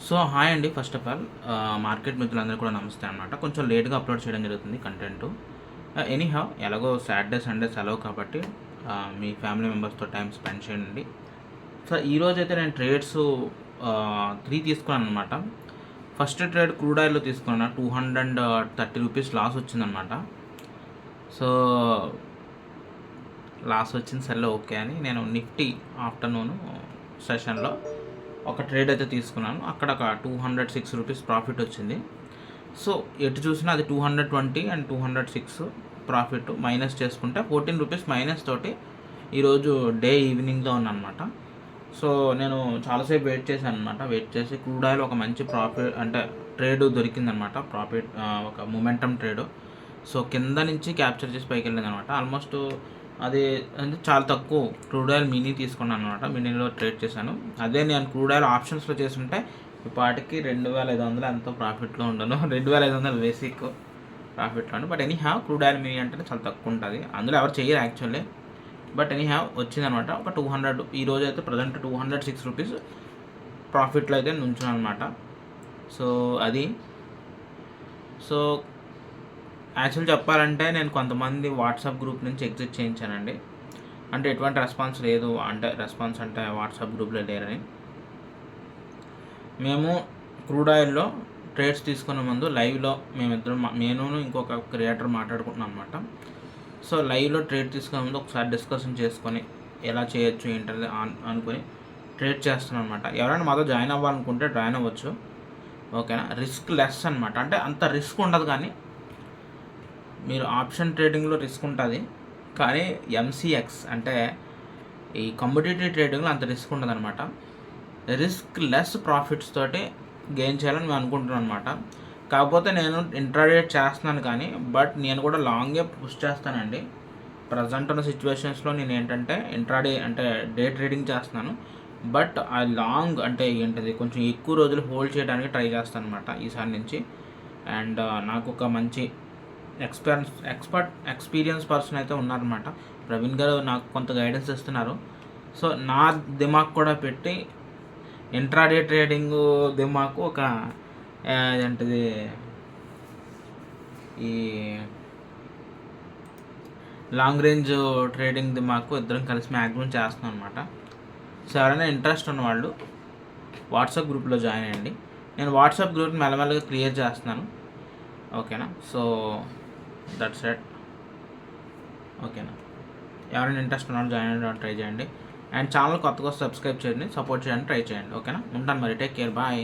So hi అండి. First of all market మిత్రులందరూ కూడా నమస్తే అనమాట. కొంచెం లేట్గా అప్లోడ్ చేయడం జరుగుతుంది కంటెంట్. ఎనీహౌ ఎలాగో సాటర్డే సండే సెలవు కాబట్టి మీ ఫ్యామిలీ మెంబర్స్తో టైం స్పెండ్ చేయండి. సో ఈరోజైతే నేను ట్రేడ్స్ 3 తీసుకున్నాను అనమాట. ఫస్ట్ ట్రేడ్ క్రూడ్ ఆయిల్లో తీసుకున్నా, 230 రూపీస్ లాస్ వచ్చిందనమాట. సో లాస్ వచ్చింది, సరే ఓకే అని నేను నిఫ్టీ ఆఫ్టర్నూన్ సెషన్లో ఒక ట్రేడ్ అయితే తీసుకున్నాను. అక్కడ ఒక 206 రూపీస్ ప్రాఫిట్ వచ్చింది. సో ఎటు చూసినా అది 220 అండ్ 206 ప్రాఫిట్ మైనస్ చేసుకుంటే 14 రూపీస్ మైనస్ తోటి ఈరోజు డే ఈవినింగ్లో ఉన్నానమాట. సో నేను చాలాసేపు వెయిట్ చేశాను అనమాట. వెయిట్ చేసి క్రూడ్ ఆయిల్ ఒక మంచి ప్రాఫిట్ అంటే ట్రేడ్ దొరికిందనమాట. ప్రాఫిట్ ఒక మొమెంటమ్ ట్రేడ్. సో కింద నుంచి క్యాప్చర్ చేసి పైకి వెళ్ళింది అనమాట. ఆల్మోస్ట్ అది అంటే చాలా తక్కువ. క్రూడ్ ఆయిల్ మినీ తీసుకున్నాను అనమాట. మినీలో ట్రేడ్ చేశాను. అదే నేను క్రూడ్ ఆయిల్ ఆప్షన్స్లో చేస్తుంటే ఈ పాటికి 2500 ఎంతో ప్రాఫిట్లో ఉండను. 2500 బేసిక్ ప్రాఫిట్లో. But anyhow crude oil మినీ అంటే చాలా తక్కువ ఉంటుంది. అందులో ఎవరు చేయరు యాక్చువల్లీ. బట్ ఎనీ హ్యావ్ వచ్చిందనమాట. ఒక 200 ఈరోజు అయితే ప్రజెంట్ 206 రూపీస్ ప్రాఫిట్లో అయితే నుంచున్నాను అనమాట. సో అది సో యాక్చువల్ చెప్పాలంటే నేను కొంతమంది వాట్సాప్ గ్రూప్ నుంచి ఎగ్జిట్ చేయించానండి. అంటే ఎటువంటి రెస్పాన్స్ లేదు. అంటే వాట్సాప్ గ్రూప్లో లేరని. మేము క్రూడ్ ఆయిల్లో ట్రేడ్స్ తీసుకునే ముందు లైవ్లో మేమిద్దరం నేను ఇంకొక క్రియేటర్ మాట్లాడుకుంటున్నాం అనమాట. సో లైవ్లో ట్రేడ్ తీసుకునే ముందు ఒకసారి డిస్కషన్ చేసుకొని ఎలా చేయొచ్చు ఏంటది అనుకొని ట్రేడ్ చేస్తున్నాను అనమాట. ఎవరైనా మాతో జాయిన్ అవ్వాలనుకుంటే జాయిన్ అవ్వచ్చు, ఓకేనా. రిస్క్ లెస్ అనమాట. అంటే అంత రిస్క్ ఉండదు, కానీ మీరు ఆప్షన్ ట్రేడింగ్లో రిస్క్ ఉంటుంది, కానీ ఎంసీఎక్స్ అంటే ఈ కమోడిటీ ట్రేడింగ్లో అంత రిస్క్ ఉండదు అనమాట. రిస్క్ లెస్ ప్రాఫిట్స్ తోటి గెయిన్ చేయాలని మేము అనుకుంటున్నాను అనమాట. కాకపోతే నేను ఇంట్రాడే చేస్తున్నాను, కానీ బట్ నేను కూడా లాంగే పుష్ చేస్తానండి. ప్రజెంట్ ఉన్న సిచ్యువేషన్స్లో నేను ఏంటంటే ఇంట్రాడే అంటే డే ట్రేడింగ్ చేస్తున్నాను. బట్ ఆ లాంగ్ అంటే ఏంటిది కొంచెం ఎక్కువ రోజులు హోల్డ్ చేయడానికి ట్రై చేస్తాను అనమాట ఈసారి నుంచి. అండ్ నాకు ఒక మంచి ఎక్స్పీరియన్స్ పర్సన్ అయితే ఉన్నారనమాట. ప్రవీణ్ గారు నాకు కొంత గైడెన్స్ ఇస్తున్నారు. సో నా దిమాగ్ కూడా పెట్టి ఇంట్రాడే ట్రేడింగ్ దిమాగ్ ఒక ఏంటిది ఈ లాంగ్ రేంజ్ ట్రేడింగ్ దిమాగ్ ఇద్దరం కలిసి మ్యాక్సిమం చేస్తున్నాం అనమాట. సో ఎవరైనా ఇంట్రెస్ట్ ఉన్నవాళ్ళు వాట్సాప్ గ్రూప్లో జాయిన్ అయ్యండి. నేను వాట్సాప్ గ్రూప్ మెల్లమెల్లగా క్రియేట్ చేస్తున్నాను, ఓకేనా. సో దట్స్ ఇట్, ఓకేనా. ఎవరైనా ఇంట్రెస్ట్ ఉన్నారో జాయిన్ అవ్వడానికి ట్రై చేయండి. అండ్ ఛానల్ కొత్తగా సబ్స్క్రైబ్ చేయండి, సపోర్ట్ చేయండి, ట్రై చేయండి, ఓకేనా. ఉంటాను మరి. Take care, bye.